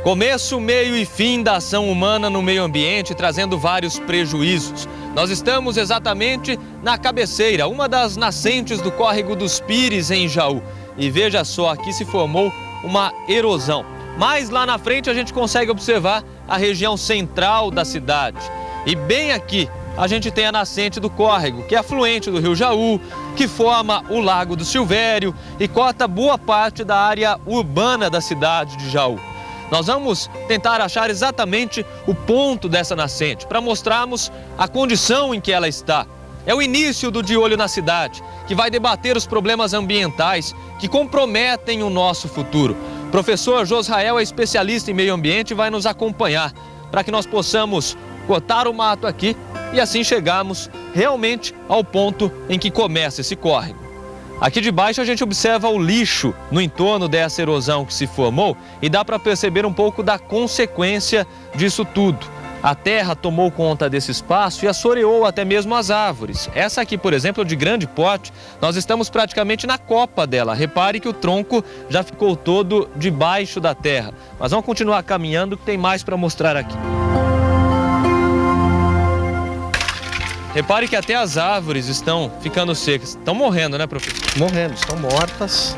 Começo, meio e fim da ação humana no meio ambiente, trazendo vários prejuízos. Nós estamos exatamente na cabeceira, uma das nascentes do córrego dos Pires, em Jaú. E veja só, aqui se formou uma erosão. Mas lá na frente a gente consegue observar a região central da cidade. E bem aqui a gente tem a nascente do córrego, que é afluente do rio Jaú, que forma o Lago do Silvério e corta boa parte da área urbana da cidade de Jaú. Nós vamos tentar achar exatamente o ponto dessa nascente, para mostrarmos a condição em que ela está. É o início do De Olho na Cidade, que vai debater os problemas ambientais que comprometem o nosso futuro. O professor Josrael é especialista em meio ambiente e vai nos acompanhar para que nós possamos cortar o mato aqui e assim chegarmos realmente ao ponto em que começa esse córrego. Aqui de baixo a gente observa o lixo no entorno dessa erosão que se formou e dá para perceber um pouco da consequência disso tudo. A terra tomou conta desse espaço e assoreou até mesmo as árvores. Essa aqui, por exemplo, de grande porte, nós estamos praticamente na copa dela. Repare que o tronco já ficou todo debaixo da terra. Mas vamos continuar caminhando que tem mais para mostrar aqui. Repare que até as árvores estão ficando secas. Estão morrendo, né, professor? Morrendo, estão mortas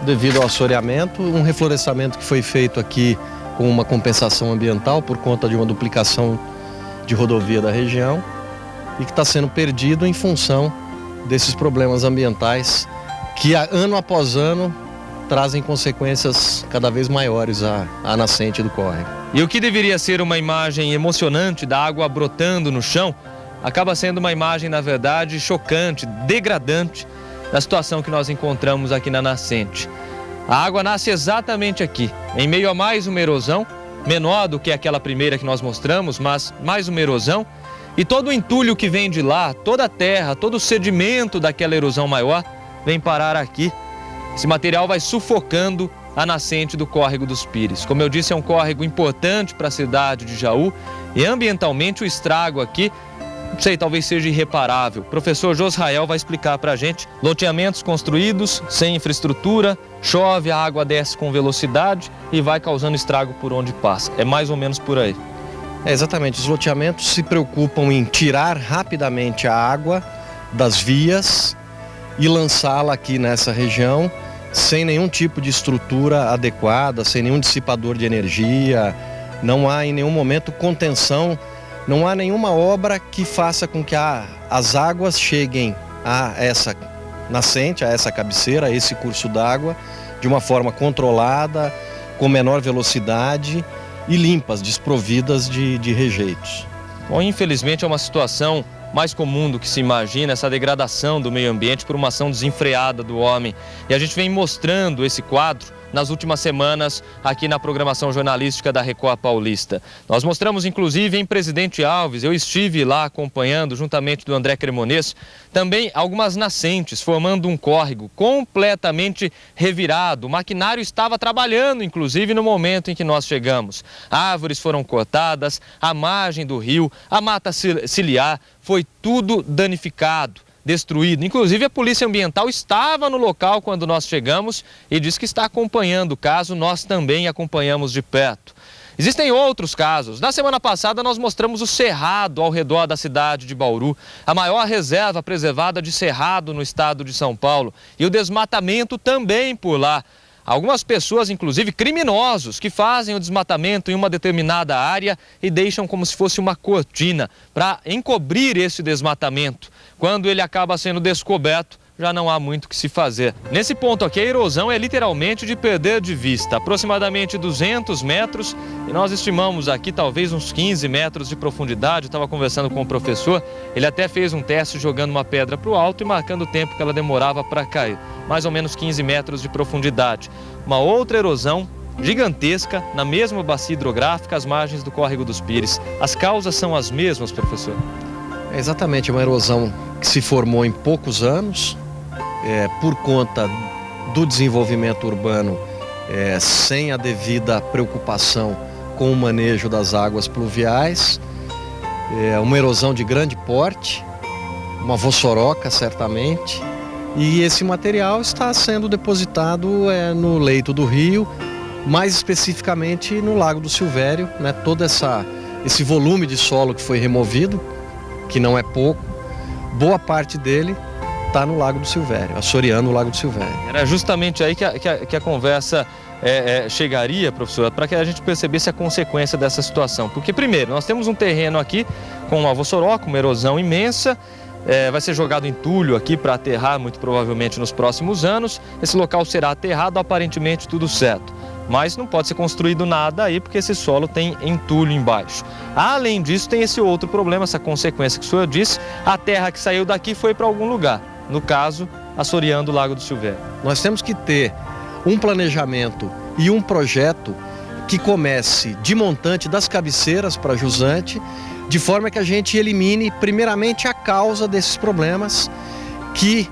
devido ao assoreamento. Um reflorestamento que foi feito aqui com uma compensação ambiental por conta de uma duplicação de rodovia da região e que está sendo perdido em função desses problemas ambientais que ano após ano trazem consequências cada vez maiores à nascente do córrego. E o que deveria ser uma imagem emocionante da água brotando no chão acaba sendo uma imagem, na verdade, chocante, degradante da situação que nós encontramos aqui na nascente. A água nasce exatamente aqui, em meio a mais uma erosão, menor do que aquela primeira que nós mostramos, mas mais uma erosão. E todo o entulho que vem de lá, toda a terra, todo o sedimento daquela erosão maior, vem parar aqui. Esse material vai sufocando a nascente do córrego dos Pires. Como eu disse, é um córrego importante para a cidade de Jaú e ambientalmente o estrago aqui, não sei, talvez seja irreparável. O professor Josrael vai explicar para a gente. Loteamentos construídos, sem infraestrutura, chove, a água desce com velocidade e vai causando estrago por onde passa. É mais ou menos por aí. Exatamente, os loteamentos se preocupam em tirar rapidamente a água das vias e lançá-la aqui nessa região sem nenhum tipo de estrutura adequada, sem nenhum dissipador de energia. Não há em nenhum momento contenção. Não há nenhuma obra que faça com que as águas cheguem a essa nascente, a essa cabeceira, a esse curso d'água, de uma forma controlada, com menor velocidade e limpas, desprovidas de rejeitos. Bom, infelizmente é uma situação mais comum do que se imagina, essa degradação do meio ambiente por uma ação desenfreada do homem. E a gente vem mostrando esse quadro nas últimas semanas aqui na programação jornalística da Record Paulista. Nós mostramos inclusive em Presidente Alves, eu estive lá acompanhando juntamente do André Cremonês, também algumas nascentes formando um córrego completamente revirado. O maquinário estava trabalhando inclusive no momento em que nós chegamos. Árvores foram cortadas, a margem do rio, a mata ciliar, foi tudo danificado, destruído. Inclusive a Polícia Ambiental estava no local quando nós chegamos e diz que está acompanhando o caso, nós também acompanhamos de perto. Existem outros casos. Na semana passada nós mostramos o cerrado ao redor da cidade de Bauru, a maior reserva preservada de cerrado no estado de São Paulo, e o desmatamento também por lá. Algumas pessoas, inclusive criminosos, que fazem o desmatamento em uma determinada área e deixam como se fosse uma cortina para encobrir esse desmatamento. Quando ele acaba sendo descoberto, já não há muito o que se fazer. Nesse ponto aqui, a erosão é literalmente de perder de vista, aproximadamente 200 metros, e nós estimamos aqui talvez uns 15 metros de profundidade. Eu estava conversando com o professor, ele até fez um teste jogando uma pedra para o alto e marcando o tempo que ela demorava para cair. Mais ou menos 15 metros de profundidade. Uma outra erosão gigantesca na mesma bacia hidrográfica, às margens do córrego dos Pires. As causas são as mesmas, professor? É exatamente, uma erosão que se formou em poucos anos, por conta do desenvolvimento urbano, sem a devida preocupação com o manejo das águas pluviais, uma erosão de grande porte, uma vossoroca certamente, e esse material está sendo depositado no leito do rio mais especificamente no Lago do Silvério, né? Todo esse volume de solo que foi removido, que não é pouco, boa parte dele está no Lago do Silvério, assoreando o Lago do Silvério. Era justamente aí que a conversa chegaria, professora, para que a gente percebesse a consequência dessa situação. Porque, primeiro, nós temos um terreno aqui com um alvossoró, com uma erosão imensa, vai ser jogado entulho aqui para aterrar, muito provavelmente nos próximos anos. Esse local será aterrado, aparentemente tudo certo. Mas não pode ser construído nada aí, porque esse solo tem entulho embaixo. Além disso, tem esse outro problema, essa consequência que o senhor disse, a terra que saiu daqui foi para algum lugar. No caso, assoreando o Lago do Silvério. Nós temos que ter um planejamento e um projeto que comece de montante das cabeceiras para jusante, de forma que a gente elimine primeiramente a causa desses problemas, que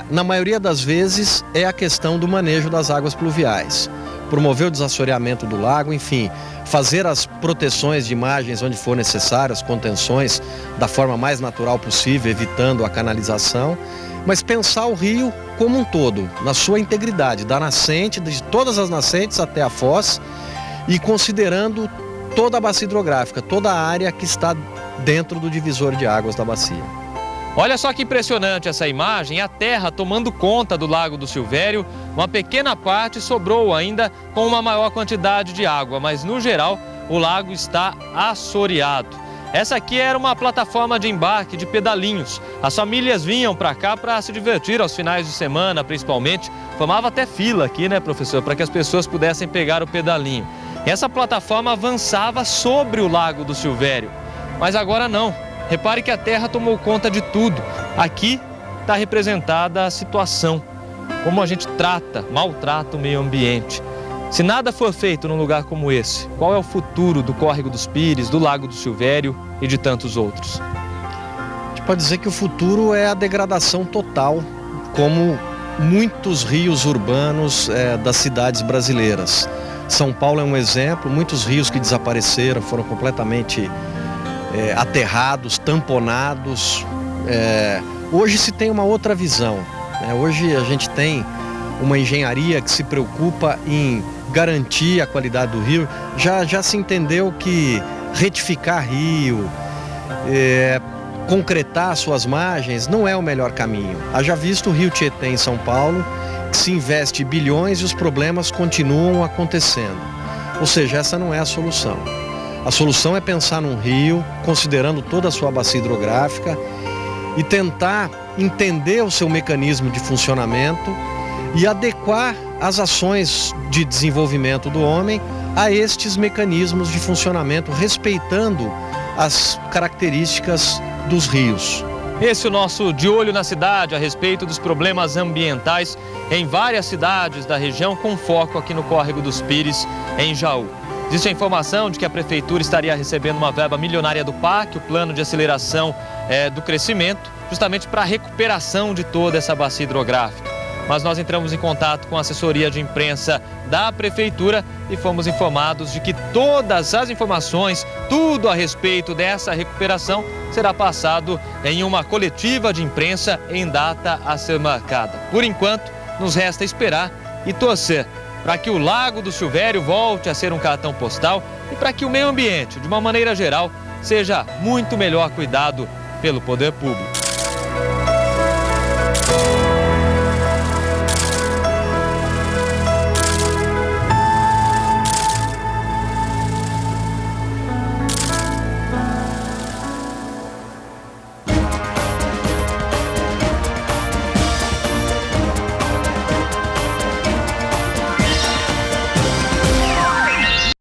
na maioria das vezes é a questão do manejo das águas pluviais. Promover o desassoreamento do lago, enfim, fazer as proteções de margens onde for necessário, as contenções da forma mais natural possível, evitando a canalização, mas pensar o rio como um todo, na sua integridade, da nascente, de todas as nascentes até a foz, e considerando toda a bacia hidrográfica, toda a área que está dentro do divisor de águas da bacia. Olha só que impressionante essa imagem, a terra tomando conta do Lago do Silvério, uma pequena parte sobrou ainda com uma maior quantidade de água, mas no geral o lago está assoreado. Essa aqui era uma plataforma de embarque de pedalinhos. As famílias vinham para cá para se divertir aos finais de semana, principalmente. Formava até fila aqui, né, professor, para que as pessoas pudessem pegar o pedalinho. Essa plataforma avançava sobre o Lago do Silvério, mas agora não. Repare que a terra tomou conta de tudo. Aqui está representada a situação, como a gente maltrata o meio ambiente. Se nada for feito num lugar como esse, qual é o futuro do Córrego dos Pires, do Lago do Silvério e de tantos outros? A gente pode dizer que o futuro é a degradação total, como muitos rios urbanos das cidades brasileiras. São Paulo é um exemplo, muitos rios que desapareceram, foram completamente aterrados, tamponados. Hoje se tem uma outra visão, né? Hoje a gente tem uma engenharia que se preocupa em garantir a qualidade do rio. Já se entendeu que retificar rio, concretar suas margens não é o melhor caminho. Haja visto o Rio Tietê em São Paulo, que se investe bilhões e os problemas continuam acontecendo. Ou seja, essa não é a solução. A solução é pensar num rio, considerando toda a sua bacia hidrográfica e tentar entender o seu mecanismo de funcionamento e adequar as ações de desenvolvimento do homem a estes mecanismos de funcionamento, respeitando as características dos rios. Esse é o nosso De Olho na Cidade, a respeito dos problemas ambientais em várias cidades da região, com foco aqui no Córrego dos Pires, em Jaú. Existe a informação de que a Prefeitura estaria recebendo uma verba milionária do PAC, o Plano de Aceleração do Crescimento, justamente para a recuperação de toda essa bacia hidrográfica. Mas nós entramos em contato com a assessoria de imprensa da Prefeitura e fomos informados de que todas as informações, tudo a respeito dessa recuperação, será passado em uma coletiva de imprensa em data a ser marcada. Por enquanto, nos resta esperar e torcer para que o Lago do Silvério volte a ser um cartão postal e para que o meio ambiente, de uma maneira geral, seja muito melhor cuidado pelo poder público.